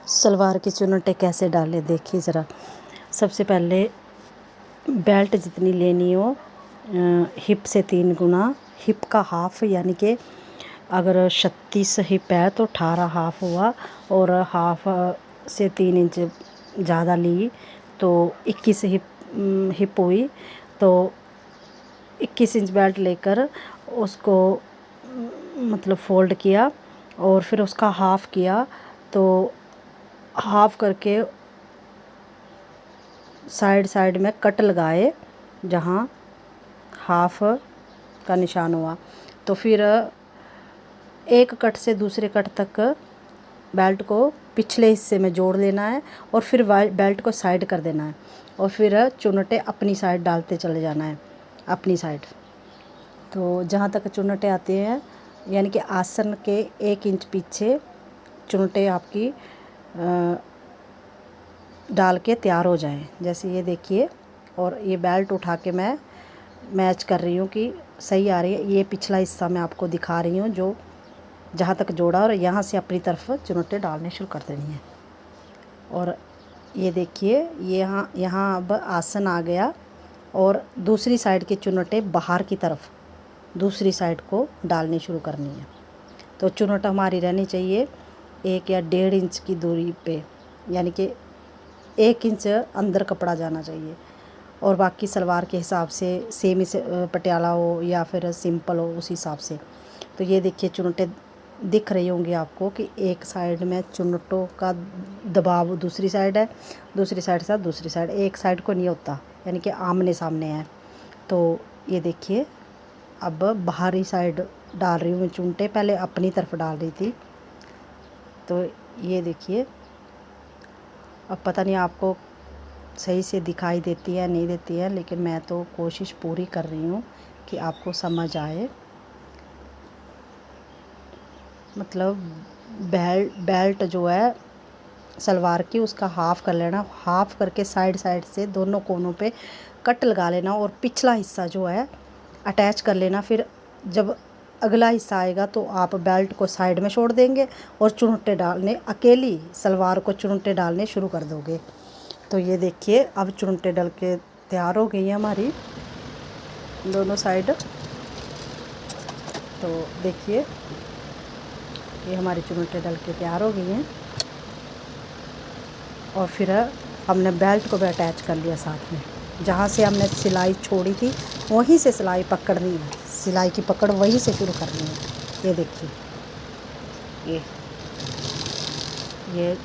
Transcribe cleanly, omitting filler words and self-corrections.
सलवार की चुन्नटें कैसे डालें देखिए ज़रा। सबसे पहले बेल्ट जितनी लेनी हो हिप से 3 गुना, हिप का हाफ़, यानी कि अगर 36 हिप है तो 18 हाफ़ हुआ, और हाफ़ से 3 इंच ज़्यादा ली तो 21 हिप हुई। तो 21 इंच बेल्ट लेकर उसको मतलब फ़ोल्ड किया और फिर उसका हाफ़ किया, तो हाफ़ करके साइड में कट लगाए जहाँ हाफ़ का निशान हुआ। तो फिर एक कट से दूसरे कट तक बेल्ट को पिछले हिस्से में जोड़ लेना है और फिर बेल्ट को साइड कर देना है, और फिर चुन्नटें अपनी साइड डालते चले जाना है, अपनी साइड। तो जहाँ तक चुन्नटें आती हैं, यानी कि आसन के 1 इंच पीछे चुन्नटें आपकी डाल के तैयार हो जाएं। जैसे ये देखिए, और ये बेल्ट उठा के मैं मैच कर रही हूँ कि सही आ रही है। ये पिछला हिस्सा मैं आपको दिखा रही हूँ जो जहाँ तक जोड़ा, और यहाँ से अपनी तरफ चुन्नटें डालने शुरू कर देनी है। और ये देखिए, ये यहाँ अब आसन आ गया, और दूसरी साइड की चुन्नटें बाहर की तरफ दूसरी साइड को डालनी शुरू करनी है। तो चुन्नट हमारी रहनी चाहिए 1 या 1.5 इंच की दूरी पे, यानी कि 1 इंच अंदर कपड़ा जाना चाहिए। और बाकी सलवार के हिसाब से सेमी से पटियाला हो या फिर सिंपल हो, उस हिसाब से। तो ये देखिए, चुन्नटें दिख रही होंगी आपको कि एक साइड में चुन्नटों का दबाव दूसरी साइड है, दूसरी साइड से दूसरी साइड, एक साइड को नहीं होता, यानी कि आमने सामने है। तो ये देखिए, अब बाहरी साइड डाल रही हूँ मैं चुन्नटें, पहले अपनी तरफ डाल रही थी। तो ये देखिए, अब पता नहीं आपको सही से दिखाई देती है नहीं देती है, लेकिन मैं तो कोशिश पूरी कर रही हूँ कि आपको समझ आए। मतलब बेल्ट जो है सलवार की, उसका हाफ़ कर लेना, हाफ़ करके साइड से दोनों कोनों पे कट लगा लेना, और पिछला हिस्सा जो है अटैच कर लेना। फिर जब अगला हिस्सा आएगा तो आप बेल्ट को साइड में छोड़ देंगे और चुन्नटें डालने, अकेली सलवार को चुन्नटें डालने शुरू कर दोगे। तो ये देखिए, अब चुन्नटें डल के तैयार हो गई हैं हमारी दोनों साइड। तो देखिए, ये हमारी चुन्नटें डल के तैयार हो गई हैं, और फिर हमने बेल्ट को भी अटैच कर लिया साथ में। जहाँ से हमने सिलाई छोड़ी थी वहीं से सिलाई पकड़नी है, सिलाई की पकड़ वहीं से शुरू करनी है। ये देखिए, ये